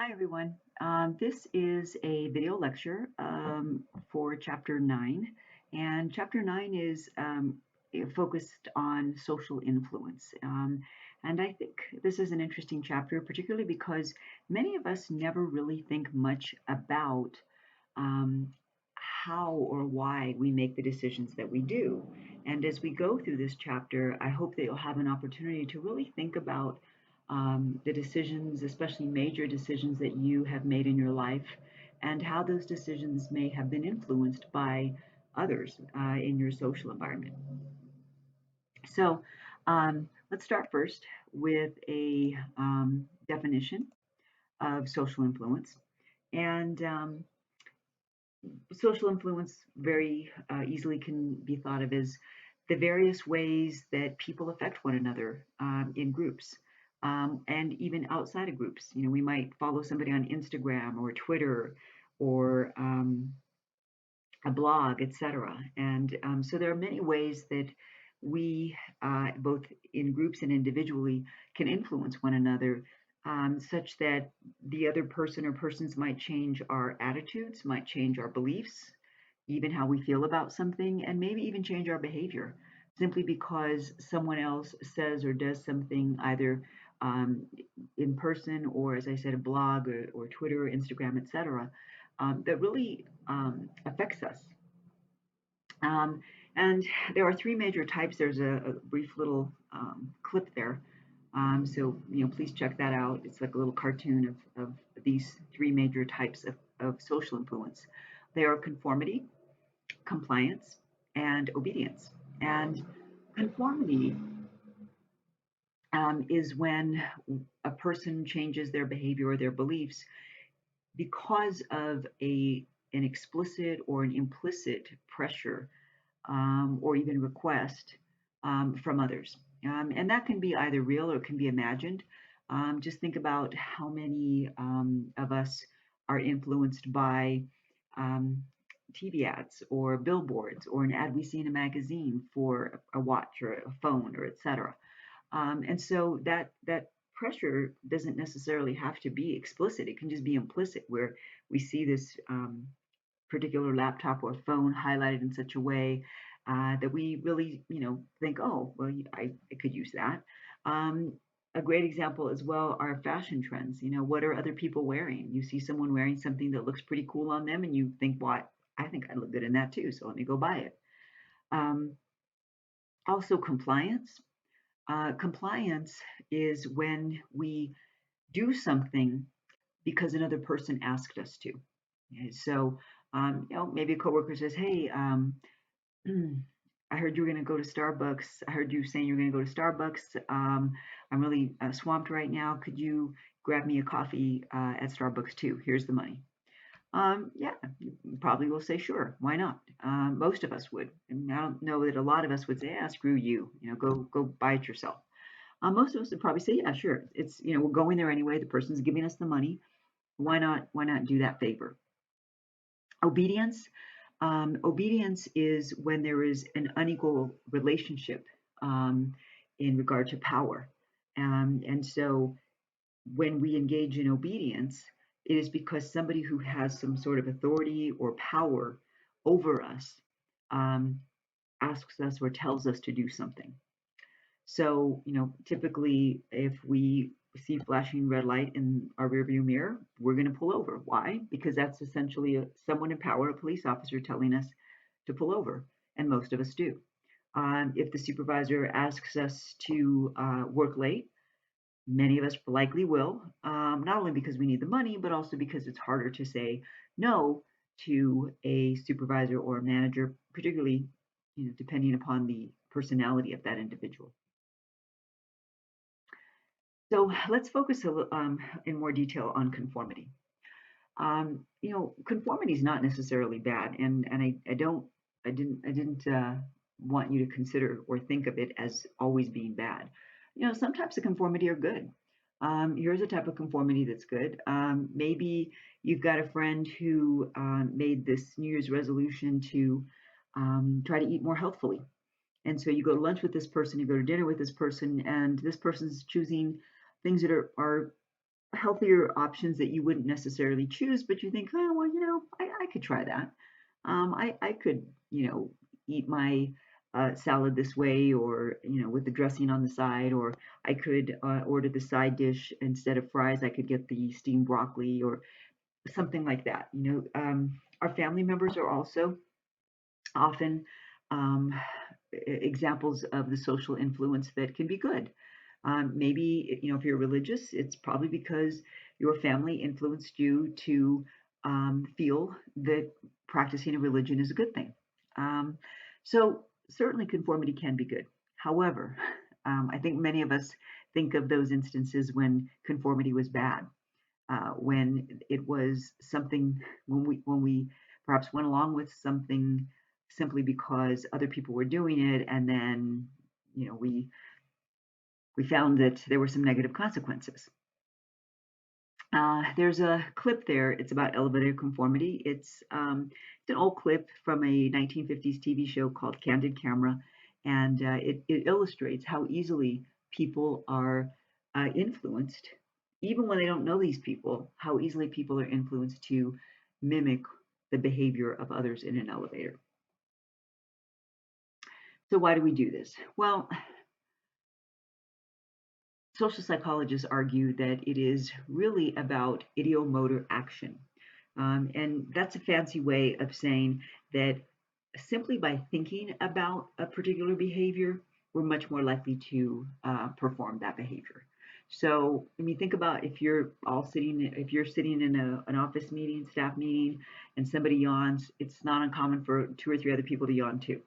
Hi, everyone. This is a video lecture for Chapter 9, and Chapter 9 is focused on social influence. And I think this is an interesting chapter, particularly because many of us never really think much about um, how or why we make the decisions that we do. And as we go through this chapter, I hope that you'll have an opportunity to really think about the decisions, especially major decisions that you have made in your life, and how those decisions may have been influenced by others in your social environment. So let's start first with a definition of social influence. And social influence very easily can be thought of as the various ways that people affect one another in groups and even outside of groups. You know, we might follow somebody on Instagram or Twitter or a blog, etc. And so there are many ways that we, both in groups and individually, can influence one another, such that the other person or persons might change our attitudes, might change our beliefs, even how we feel about something, and maybe even change our behavior simply because someone else says or does something either um, in person or, as I said, a blog or Twitter or Instagram, etc., that really affects us. Um, and there are three major types. There's a brief little clip there. Please check that out. It's like a little cartoon of these three major types of social influence. They are conformity, compliance, and obedience. And conformity is when a person changes their behavior or their beliefs because of an explicit or an implicit pressure or even request from others. And that can be either real or it can be imagined. Just think about how many of us are influenced by um, TV ads or billboards or an ad we see in a magazine for a watch or a phone or etc. And so that pressure doesn't necessarily have to be explicit. It can just be implicit, where we see this particular laptop or phone highlighted in such a way that we really, think, oh, well, I could use that. Um, a great example as well are fashion trends. You know, what are other people wearing? You see someone wearing something that looks pretty cool on them, and you think, well, I think I look good in that too, so let me go buy it. Um, Also, compliance. Compliance is when we do something because another person asked us to. Okay, so, maybe a coworker says, "Hey, I heard you were going to go to Starbucks. I heard you saying you're going to go to Starbucks. I'm really swamped right now. Could you grab me a coffee at Starbucks too? Here's the money." Yeah, you probably will say, "Sure, why not?" Most of us would. I mean, I don't know that a lot of us would say, "Ah, screw you. You know, go buy it yourself." Most of us would probably say, "Yeah, sure. It's we're going there anyway. The person's giving us the money. Why not? Why not do that favor?" Obedience. Obedience is when there is an unequal relationship um, in regard to power. And so when we engage in obedience, it is because somebody who has some sort of authority or power over us um, asks us or tells us to do something. So, typically if we see flashing red light in our rearview mirror, we're going to pull over. Why? Because that's essentially someone in power, a police officer, telling us to pull over, and most of us do. If the supervisor asks us to work late, many of us likely will, not only because we need the money, but also because it's harder to say no to a supervisor or a manager, particularly, depending upon the personality of that individual. So let's focus in more detail on conformity. Conformity is not necessarily bad, and I didn't want you to consider or think of it as always being bad. Some types of conformity are good. Here's a type of conformity that's good. Maybe you've got a friend who made this New Year's resolution to try to eat more healthfully. And so you go to lunch with this person, you go to dinner with this person, and this person's choosing things that are healthier options that you wouldn't necessarily choose, but you think, oh, well, I could try that. I could, eat my salad this way, or, with the dressing on the side, or I could order the side dish instead of fries. I could get the steamed broccoli or something like that. Our family members are also often um, examples of the social influence that can be good. Maybe, if you're religious, it's probably because your family influenced you to feel that practicing a religion is a good thing. Um, so certainly conformity can be good. However, I think many of us think of those instances when conformity was bad, when it was something, when we perhaps went along with something simply because other people were doing it, and then we found that there were some negative consequences. There's a clip there. It's about elevator conformity. It's an old clip from a 1950s TV show called Candid Camera, and it illustrates how easily people are influenced, even when they don't know these people, how easily people are influenced to mimic the behavior of others in an elevator. So why do we do this? Well, social psychologists argue that it is really about ideomotor action. And that's a fancy way of saying that simply by thinking about a particular behavior, we're much more likely to perform that behavior. So, I mean, think about if you're sitting in an office meeting, staff meeting, and somebody yawns, it's not uncommon for two or three other people to yawn too.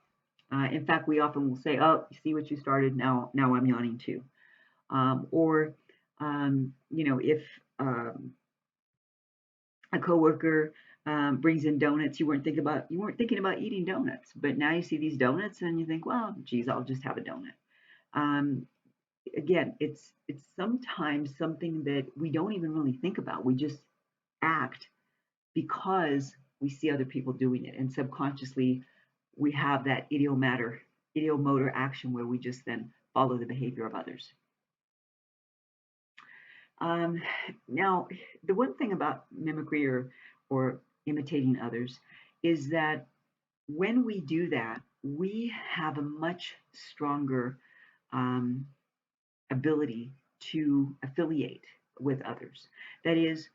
In fact, we often will say, "Oh, you see what you started? Now I'm yawning too." Or if a coworker brings in donuts, you weren't thinking about eating donuts, but now you see these donuts and you think, well, geez, I'll just have a donut. Um, Again, it's sometimes something that we don't even really think about. We just act because we see other people doing it, and subconsciously we have that ideomotor action where we just then follow the behavior of others. Um, Now, the one thing about mimicry or imitating others is that when we do that, we have a much stronger um, ability to affiliate with others. That is,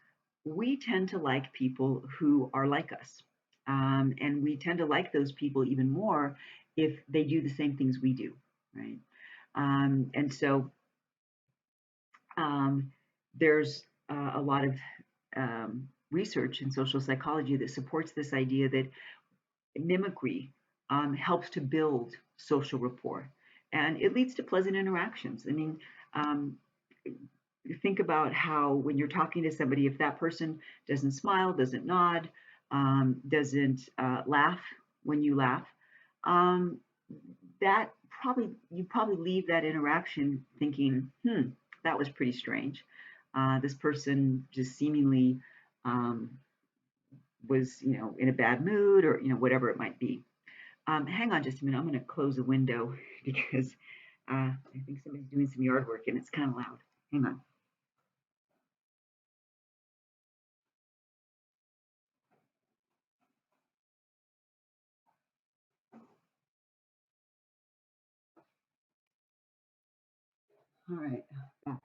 we tend to like people who are like us. And we tend to like those people even more if they do the same things we do, right? And so um, there's a lot of research in social psychology that supports this idea that mimicry helps to build social rapport, and it leads to pleasant interactions. I mean, um, think about how when you're talking to somebody, if that person doesn't smile, doesn't nod, doesn't laugh when you laugh, um, that you probably leave that interaction thinking, that was pretty strange. This person just seemingly um, was, in a bad mood, or whatever it might be. Hang on just a minute. I'm going to close the window because I think somebody's doing some yard work and it's kind of loud. Hang on. All right, back.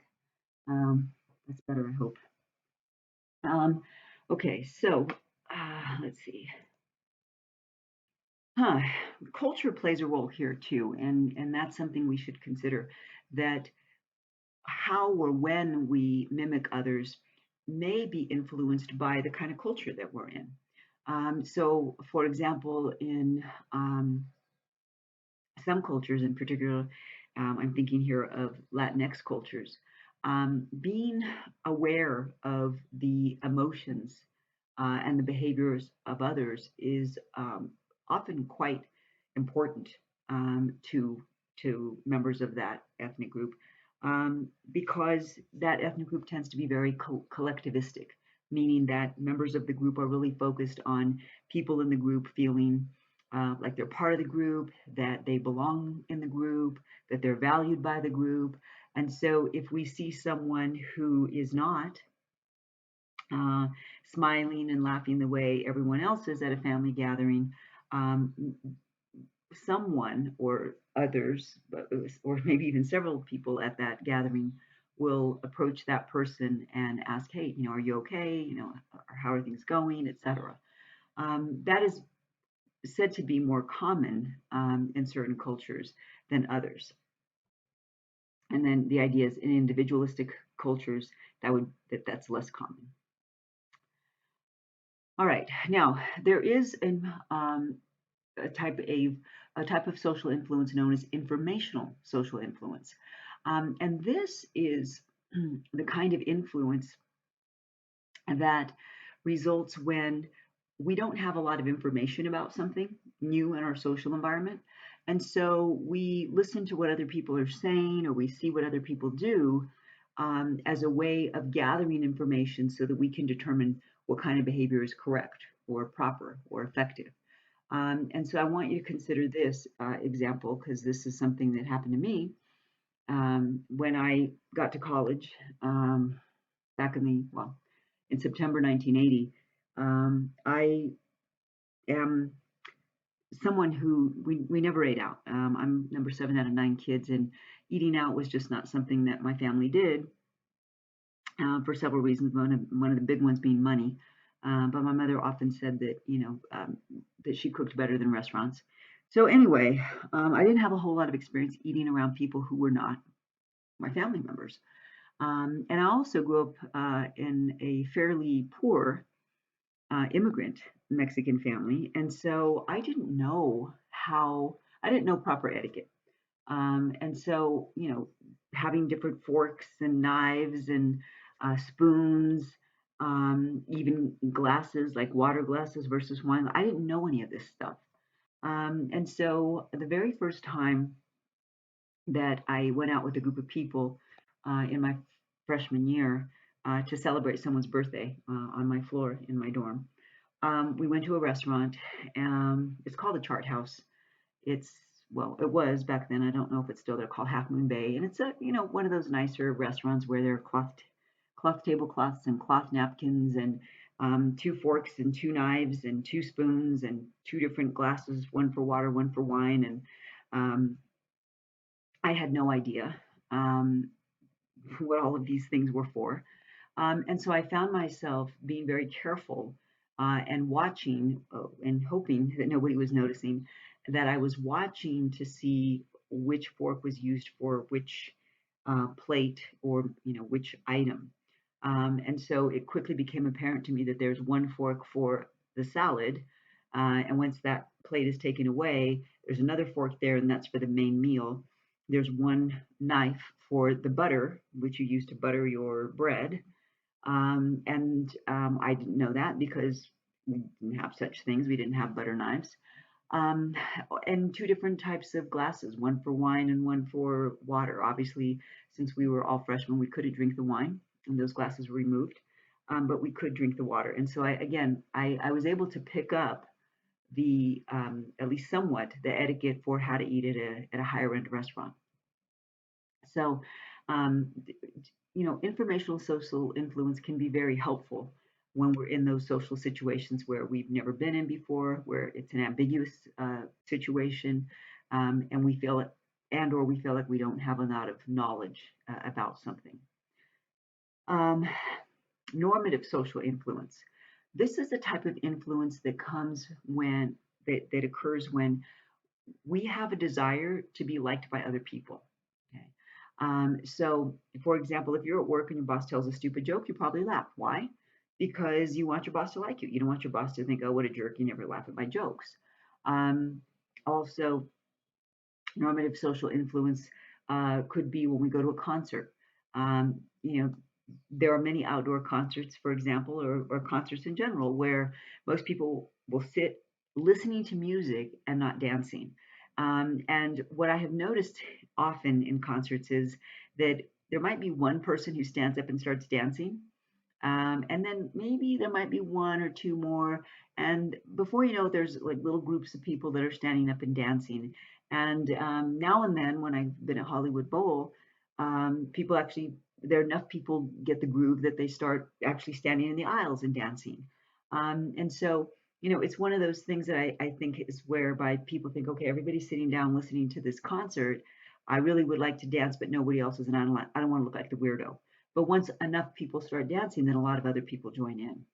That's better, I hope. Um, okay, so let's see. Huh. Culture plays a role here too, and that's something we should consider. That how or when we mimic others may be influenced by the kind of culture that we're in. So, for example, in some cultures in particular, I'm thinking here of Latinx cultures, being aware of the emotions and the behaviors of others is often quite important to members of that ethnic group, because that ethnic group tends to be very collectivistic, meaning that members of the group are really focused on people in the group feeling like they're part of the group, that they belong in the group, that they're valued by the group. And so if we see someone who is not, uh, smiling and laughing the way everyone else is at a family gathering, um, someone or others, or maybe even several people at that gathering will approach that person and ask, hey, are you okay? Or how are things going, etc. That is said to be more common in certain cultures than others. And then the idea is in individualistic cultures that's less common. All right, now there is a type of social influence known as informational social influence, and this is the kind of influence that results when we don't have a lot of information about something new in our social environment. And so we listen to what other people are saying or we see what other people do as a way of gathering information so that we can determine what kind of behavior is correct or proper or effective. And so I want you to consider this example because this is something that happened to me when I got to college back in September 1980. I am someone who we never ate out. I'm number seven out of nine kids, and eating out was just not something that my family did for several reasons. One of the big ones being money. But my mother often said that that she cooked better than restaurants. So anyway, I didn't have a whole lot of experience eating around people who were not my family members. And I also grew up in a fairly poor immigrant Mexican family, and so I didn't know proper etiquette. And so, having different forks and knives and spoons, even glasses like water glasses versus wine, I didn't know any of this stuff. And so, the very first time that I went out with a group of people in my freshman year to celebrate someone's birthday on my floor in my dorm. We went to a restaurant. It's called the Chart House. It's it was back then. I don't know if it's still there. Called Half Moon Bay, and it's a one of those nicer restaurants where there are cloth tablecloths and cloth napkins and two forks and two knives and two spoons and two different glasses, one for water, one for wine, and um, I had no idea um, what all of these things were for. And so I found myself being very careful and watching and hoping that nobody was noticing that I was watching to see which fork was used for which plate or which item. And so it quickly became apparent to me that there's one fork for the salad, and once that plate is taken away, there's another fork there, and that's for the main meal. There's one knife for the butter, which you use to butter your bread, and I didn't know that because we didn't have such things. We didn't have butter knives. Um, and two different types of glasses, one for wine and one for water. Obviously, since we were all freshmen, we couldn't drink the wine, and those glasses were removed, but we could drink the water. And so I was able to pick up the at least somewhat the etiquette for how to eat at a higher end restaurant. So, um, informational social influence can be very helpful when we're in those social situations where we've never been in before, where it's an ambiguous situation, and we feel it, and or we feel like we don't have a lot of knowledge about something. Um, Normative social influence. This is a type of influence that comes that occurs when we have a desire to be liked by other people. Okay. So, for example, if you're at work and your boss tells a stupid joke, you probably laugh. Why? Because you want your boss to like you. You don't want your boss to think, oh, what a jerk, you never laugh at my jokes. Um, Also, normative social influence could be when we go to a concert. Um, you know, there are many outdoor concerts, for example, or concerts in general, where most people will sit listening to music and not dancing. And what I have noticed often in concerts is that there might be one person who stands up and starts dancing, and then maybe there might be one or two more. And before you know it, there's like little groups of people that are standing up and dancing. And now and then, when I've been at Hollywood Bowl, people actually there are enough people get the groove that they start actually standing in the aisles and dancing. And so, it's one of those things that I think is whereby people think, okay, everybody's sitting down listening to this concert. I really would like to dance, but nobody else is, and I don't want to look like the weirdo. But once enough people start dancing, then a lot of other people join in.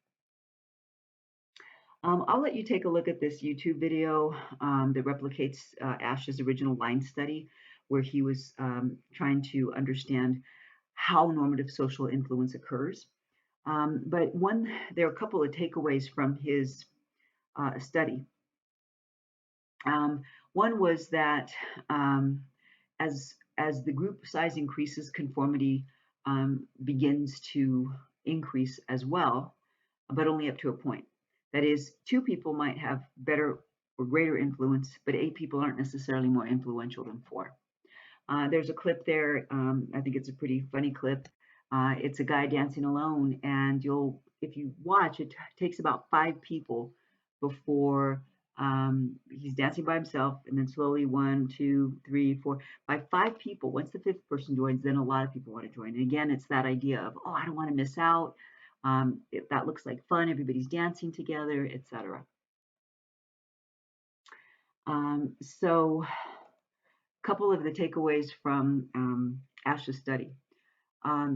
I'll let you take a look at this YouTube video that replicates Ash's original line study, where he was trying to understand how normative social influence occurs. But there are a couple of takeaways from his study. One was that as the group size increases, conformity begins to increase as well, but only up to a point. That is, 2 people might have better or greater influence, but 8 people aren't necessarily more influential than 4. There's a clip there. I think it's a pretty funny clip. It's a guy dancing alone, and if you watch, it takes about 5 people before he's dancing by himself, and then slowly 1, 2, 3, 4. By 5 people, once the 5th person joins, then a lot of people want to join. And again, it's that idea of, oh, I don't want to miss out. That looks like fun. Everybody's dancing together, etc. So, a couple of the takeaways from Ash's study.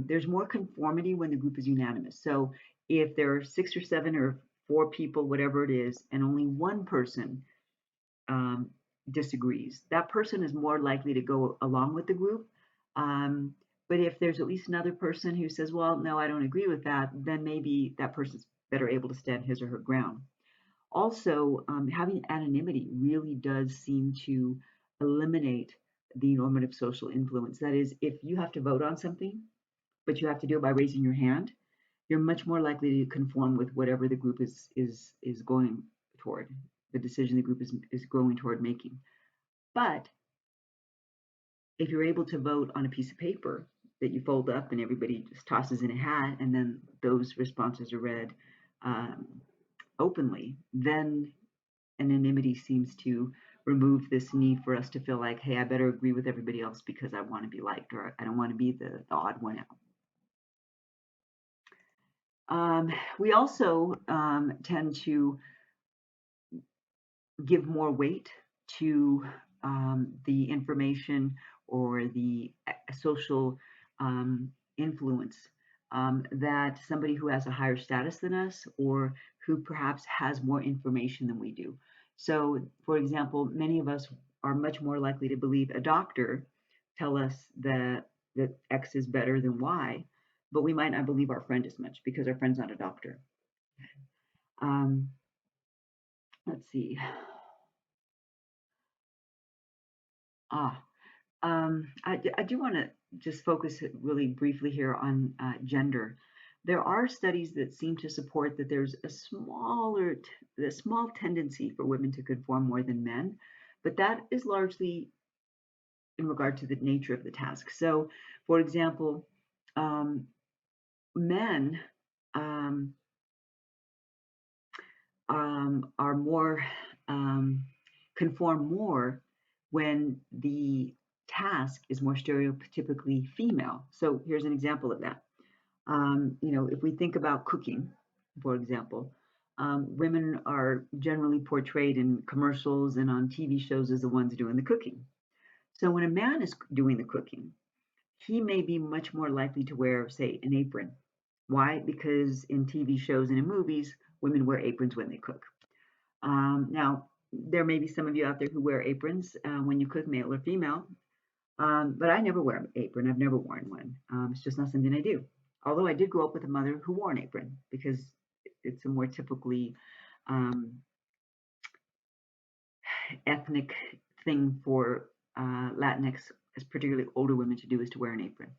There's more conformity when the group is unanimous. So if there are 6 or 7 or 4 people, whatever it is, and only one person disagrees, that person is more likely to go along with the group. But if there's at least another person who says, well, no, I don't agree with that, then maybe that person's better able to stand his or her ground. Also, having anonymity really does seem to eliminate the normative social influence. That is, if you have to vote on something, but you have to do it by raising your hand, you're much more likely to conform with whatever the group is going toward, the decision the group is going toward making. But if you're able to vote on a piece of paper that you fold up and everybody just tosses in a hat, and then those responses are read openly, then anonymity seems to remove this need for us to feel like, hey, I better agree with everybody else because I want to be liked, or I don't want to be the odd one out. We also tend to give more weight to the information or the social influence that somebody who has a higher status than us, or who perhaps has more information than we do. So, for example, many of us are much more likely to believe a doctor tell us that X is better than Y, but we might not believe our friend as much because our friend's not a doctor. Um, let's see. Ah, I do want to just focus really briefly here on gender. There are studies that seem to support that there's a small tendency for women to conform more than men, but that is largely in regard to the nature of the task. So, for example, men um, are more conform more when the task is more stereotypically female. So here's an example of that. If we think about cooking, for example, women are generally portrayed in commercials and on TV shows as the ones doing the cooking. So when a man is doing the cooking, he may be much more likely to wear, say, an apron. Why? Because in TV shows and in movies, women wear aprons when they cook. Now, there may be some of you out there who wear aprons when you cook, male or female, but I never wear an apron. I've never worn one. It's just not something I do. Although I did grow up with a mother who wore an apron because it's a more typically ethnic thing for Latinx, particularly older women, to do, is to wear an apron.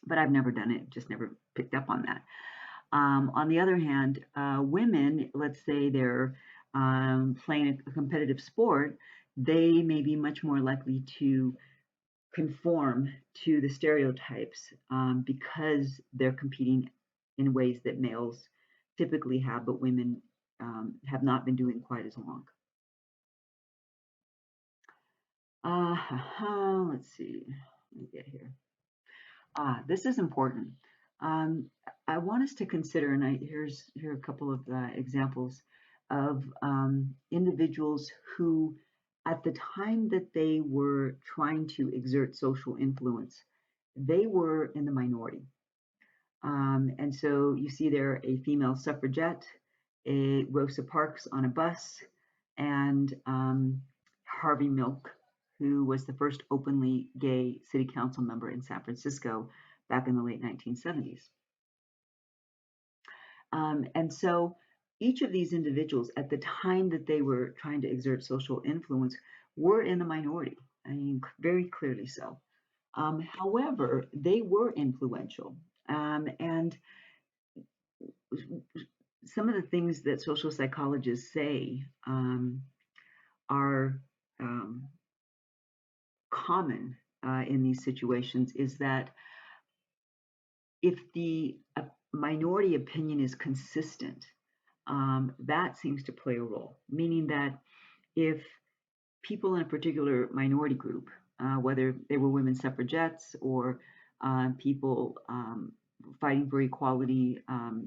But I've never done it, just never picked up on that. On the other hand, women, let's say they're playing a competitive sport, they may be much more likely to conform to the stereotypes because they're competing in ways that males typically have, but women have not been doing quite as long. Let's see. Let me get here. This is important. Um, I want us to consider, and here are a couple of examples of individuals who, at the time that they were trying to exert social influence, they were in the minority. And so you see there a female suffragette, a Rosa Parks on a bus, and Harvey Milk, who was the first openly gay city council member in San Francisco back in the late 1970s. And so each of these individuals, at the time that they were trying to exert social influence, were in the minority. I mean, very clearly so. However, they were influential. And some of the things that social psychologists say are common in these situations is that if the minority opinion is consistent, that seems to play a role, meaning that if people in a particular minority group, whether they were women suffragettes or people fighting for equality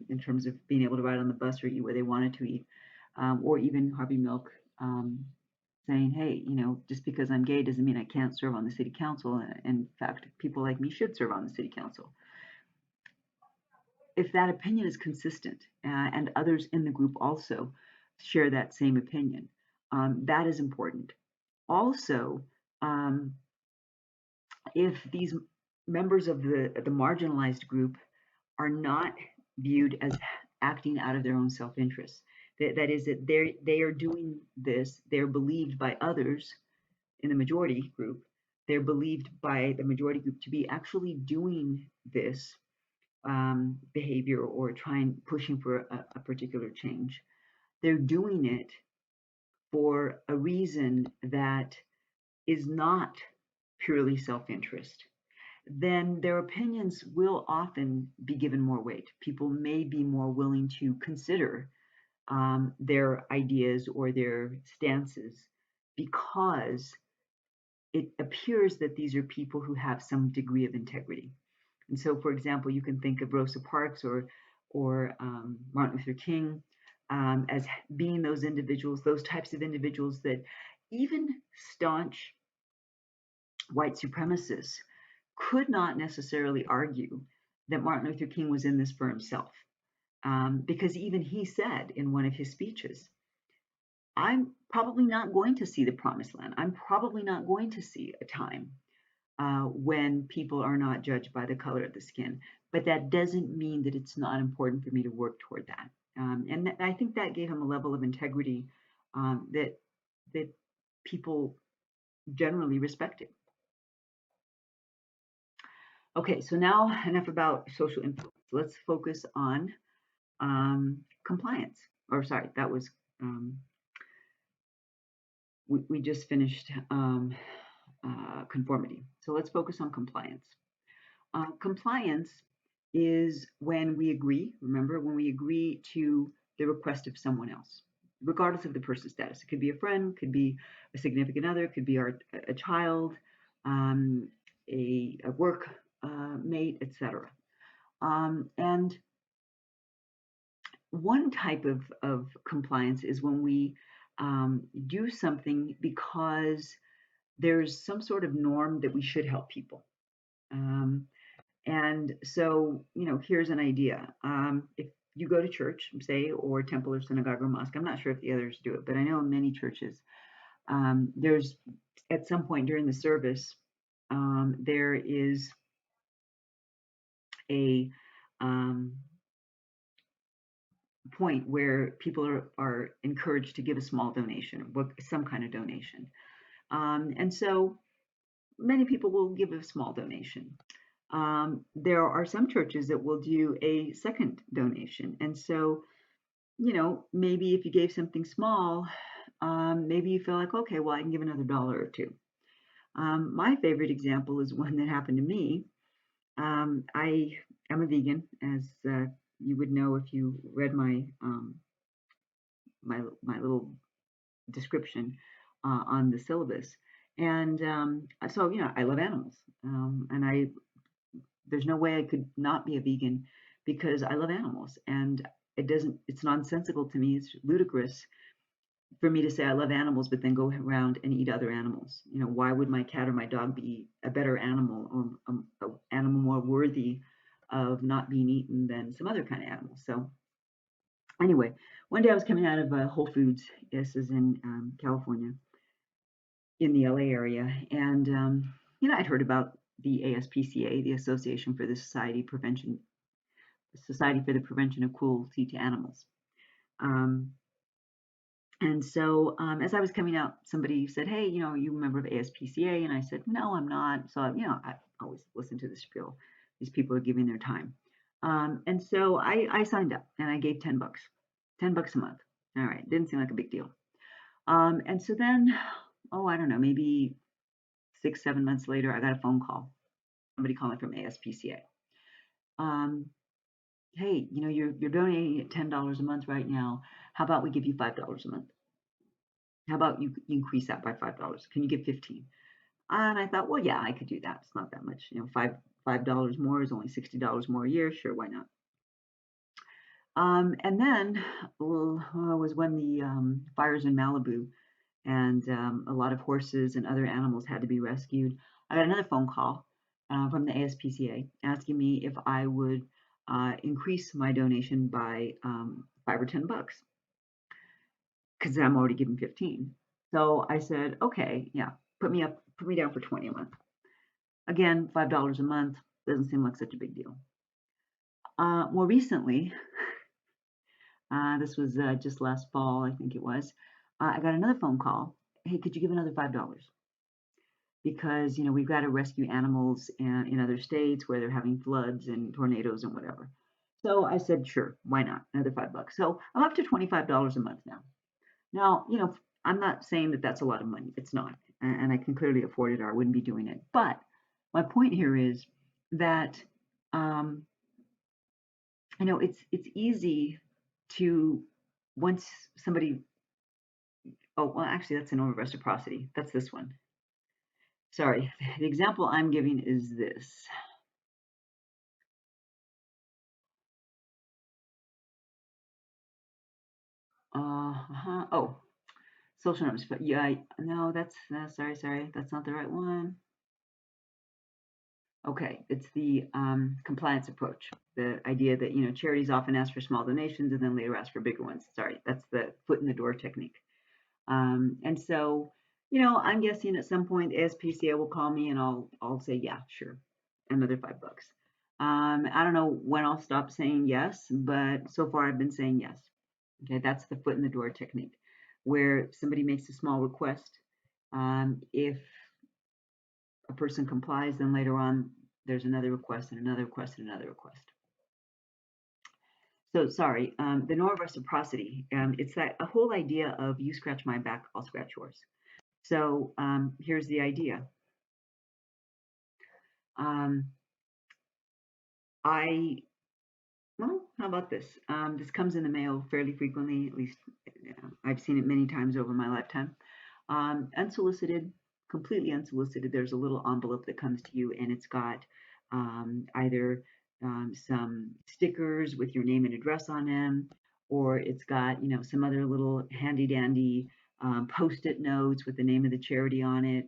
in terms of being able to ride on the bus or eat where they wanted to eat, or even Harvey Milk saying, hey, just because I'm gay doesn't mean I can't serve on the city council. In fact, people like me should serve on the city council. If that opinion is consistent and others in the group also share that same opinion, that is important. Also, um, if these members of the marginalized group are not viewed as acting out of their own self-interest, that is that they are doing this, they're believed by others in the majority group, they're believed by the majority group to be actually doing this behavior or pushing for a particular change. They're doing it for a reason that is not purely self-interest, then their opinions will often be given more weight. People may be more willing to consider their ideas or their stances because it appears that these are people who have some degree of integrity. And so, for example, you can think of Rosa Parks or Martin Luther King as being those individuals, those types of individuals that even staunch white supremacists could not necessarily argue that Martin Luther King was in this for himself. Because even he said in one of his speeches, I'm probably not going to see the promised land. I'm probably not going to see a time when people are not judged by the color of the skin. But that doesn't mean that it's not important for me to work toward that. And I think that gave him a level of integrity that people generally respected. Okay, so now enough about social influence. Let's focus on compliance. Or sorry, that was we just finished conformity. So let's focus on compliance. Compliance is when we agree, remember, when we agree to the request of someone else, regardless of the person's status. It could be a friend, could be a significant other, could be a child, um, a work mate, etc. And one type of compliance is when we do something because there's some sort of norm that we should help people. Um, and so, here's an idea. If you go to church, say, or temple or synagogue or mosque, I'm not sure if the others do it, but I know in many churches, there's at some point during the service, there is a point where people are encouraged to give a small donation, some kind of donation. And so many people will give a small donation. There are some churches that will do a second donation. And so, maybe if you gave something small, maybe you feel like, okay, well, I can give another dollar or two. My favorite example is one that happened to me. I am a vegan, as you would know if you read my little description on the syllabus. And so, I love animals, and I there's no way I could not be a vegan because I love animals, and it's nonsensical to me. It's ludicrous for me to say I love animals, but then go around and eat other animals. Why would my cat or my dog be a better animal or an animal more worthy of not being eaten than some other kind of animal? So anyway, one day I was coming out of Whole Foods. This is in California, in the LA area, and I'd heard about the ASPCA, the Association for the Society for the Prevention of Cruelty to Animals. Um, And so, as I was coming out, somebody said, "Hey, you a member of ASPCA?" And I said, "No, I'm not." So, I always listen to the spiel. These people are giving their time. And so I signed up and I gave $10, $10 a month. All right, didn't seem like a big deal. And so then, oh, I don't know, maybe 6, 7 months later, I got a phone call. Somebody calling from ASPCA. Um, hey, you're donating at $10 a month right now. How about we give you $5 a month? How about you increase that by $5? Can you get 15? And I thought, well, yeah, I could do that. It's not that much. $5 more is only $60 more a year. Sure, why not? And then was when the fires in Malibu and a lot of horses and other animals had to be rescued. I got another phone call from the ASPCA asking me if I would increase my donation by $5 or $10 because I'm already giving 15. So I said, okay, yeah, put me down for 20 a month. Again, $5 a month doesn't seem like such a big deal. More recently, this was just last fall, I think it was, I got another phone call. Hey, could you give another $5? Because we've got to rescue animals in other states where they're having floods and tornadoes and whatever. So I said, sure, why not? Another $5. So I'm up to $25 a month now. Now, I'm not saying that that's a lot of money. It's not, and I can clearly afford it, or I wouldn't be doing it. But my point here is that um, it's easy to once somebody. Oh, well, actually, that's an norm of reciprocity. That's this one. Sorry, the example I'm giving is this. Oh, social norms. But yeah, no, that's sorry, that's not the right one. Okay, it's the compliance approach. The idea that charities often ask for small donations and then later ask for bigger ones. Sorry, that's the foot in the door technique. And so, I'm guessing at some point the SPCA will call me and I'll say yeah, sure, another $5. I don't know when I'll stop saying yes, but so far I've been saying yes. Okay, that's the foot in the door technique, where somebody makes a small request. If a person complies, then later on there's another request and another request and another request. So sorry, the norm of reciprocity. It's that a whole idea of you scratch my back, I'll scratch yours. So here's the idea. Um, I well, how about this? This comes in the mail fairly frequently. At least I've seen it many times over my lifetime. Unsolicited, completely unsolicited. There's a little envelope that comes to you, and it's got either some stickers with your name and address on them, or it's got some other little handy dandy post-it notes with the name of the charity on it.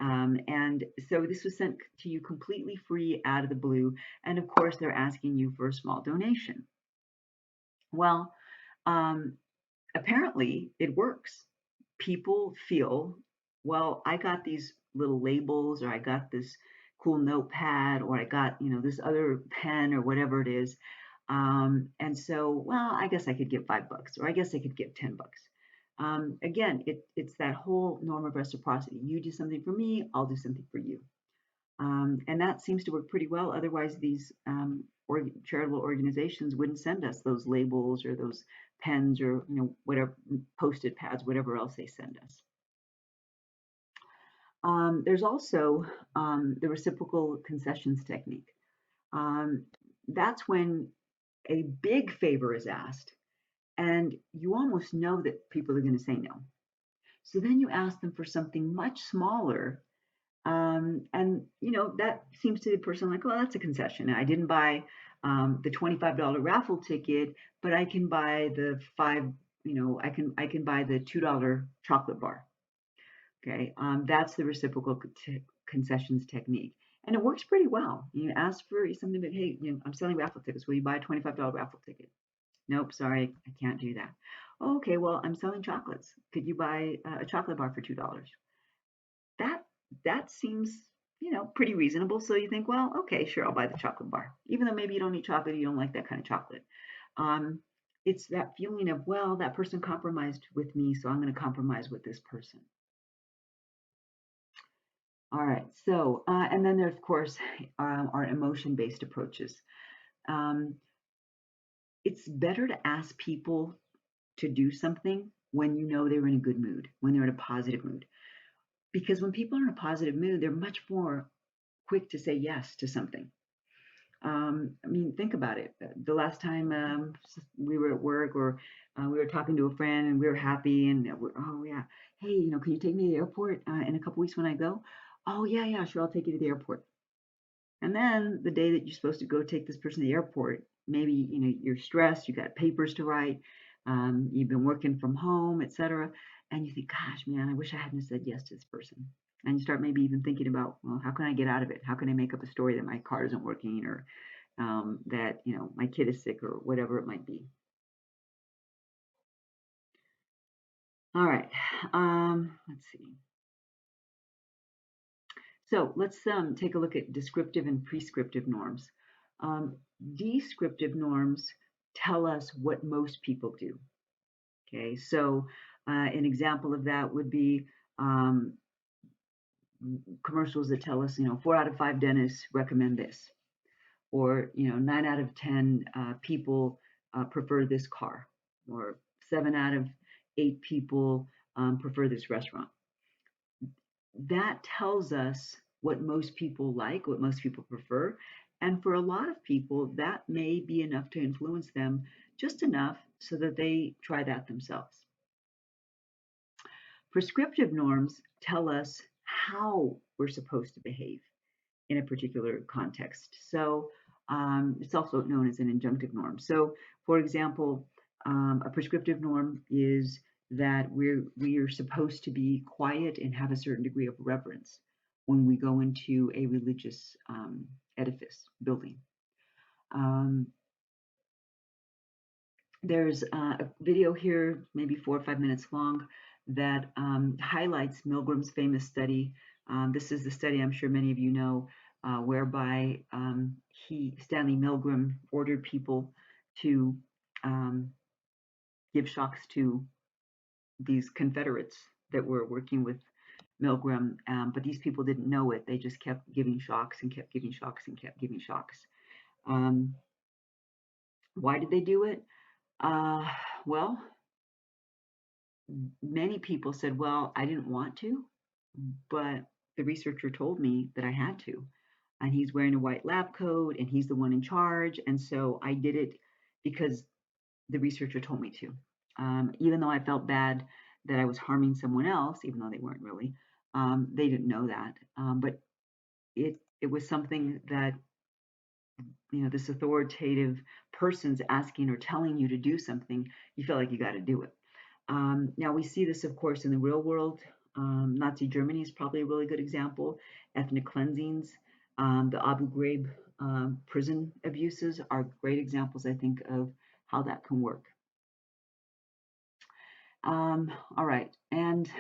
And so this was sent to you completely free out of the blue. And of course, they're asking you for a small donation. Well, um, apparently it works. People feel, well, I got these little labels, or I got this cool notepad, or I got, this other pen, or whatever it is. And so, well, I guess I could give $5, or I guess I could give $10. Again, it's that whole norm of reciprocity. You do something for me, I'll do something for you. And that seems to work pretty well. Otherwise, these charitable organizations wouldn't send us those labels or those pens or whatever post-it pads, whatever else they send us. There's also the reciprocal concessions technique. Um, that's when a big favor is asked, and you almost know that people are going to say no. So then you ask them for something much smaller, And that seems to the person like, well, that's a concession. I didn't buy the $25 raffle ticket, but I can buy the I can buy the $2 chocolate bar. Okay, that's the reciprocal concessions technique, and it works pretty well. You ask for something, but hey, I'm selling raffle tickets. Will you buy a $25 raffle ticket? Nope, sorry, I can't do that. Okay, well, I'm selling chocolates. Could you buy a chocolate bar for $2? That that seems pretty reasonable. So you think, well, okay, sure, I'll buy the chocolate bar, even though maybe you don't eat chocolate, you don't like that kind of chocolate. Um, it's that feeling of, well, that person compromised with me, so I'm going to compromise with this person. All right. So, and then there's, of course, our emotion-based approaches. Um, it's better to ask people to do something when you know they're in a good mood, when they're in a positive mood. Because when people are in a positive mood, they're much more quick to say yes to something. I mean, think about it. The last time we were at work, or we were talking to a friend and we were happy, and oh yeah, hey, can you take me to the airport in a couple weeks when I go? Oh yeah, yeah, sure, I'll take you to the airport. And then the day that you're supposed to go take this person to the airport, maybe you're stressed, you got papers to write, you've been working from home, etc. And you think, gosh, man, I wish I hadn't said yes to this person. And you start maybe even thinking about, well, how can I get out of it? How can I make up a story that my car isn't working, or that my kid is sick, or whatever it might be. All right, let's see. So let's take a look at descriptive and prescriptive norms. Um, Descriptive norms tell us what most people do. Okay, so an example of that would be commercials that tell us, 4 out of 5 dentists recommend this, or 9 out of 10 people prefer this car, or 7 out of 8 people prefer this restaurant. That tells us what most people like, what most people prefer. And for a lot of people, that may be enough to influence them, just enough so that they try that themselves. Prescriptive norms tell us how we're supposed to behave in a particular context. So it's also known as an injunctive norm. So, for example, a prescriptive norm is that we are supposed to be quiet and have a certain degree of reverence when we go into a religious edifice building. Um, there's a video here, maybe 4 or 5 minutes long, that highlights Milgram's famous study. This is the study I'm sure many of you know, whereby Stanley Milgram, ordered people to um, give shocks to these Confederates that were working with Milgram, but these people didn't know it. They just kept giving shocks and kept giving shocks and kept giving shocks. Um, why did they do it? Uh, well, many people said, well, I didn't want to, but the researcher told me that I had to. And he's wearing a white lab coat and he's the one in charge. And so I did it because the researcher told me to. Even though I felt bad that I was harming someone else, even though they weren't really, they didn't know that. But it was something that, this authoritative person's asking or telling you to do something, you feel like you got to do it. Now we see this, of course, in the real world. Nazi Germany is probably a really good example. Ethnic cleansings, the Abu Ghraib prison abuses are great examples, I think, of how that can work. All right, and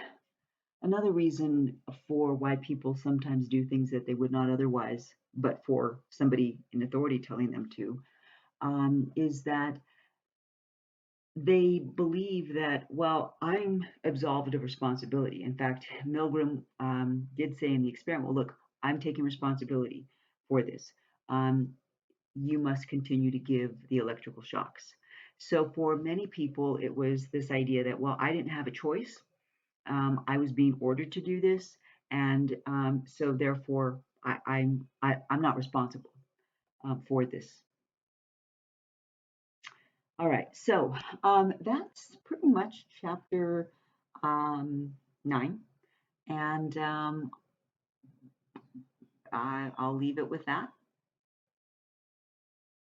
another reason for why people sometimes do things that they would not otherwise, but for somebody in authority telling them to, is that they believe that, well, I'm absolved of responsibility. In fact, Milgram did say in the experiment, well, look, I'm taking responsibility for this. You must continue to give the electrical shocks. So for many people, it was this idea that, well, I didn't have a choice. I was being ordered to do this, and so therefore, I'm not responsible for this. All right, so that's pretty much chapter 9. And I'll leave it with that.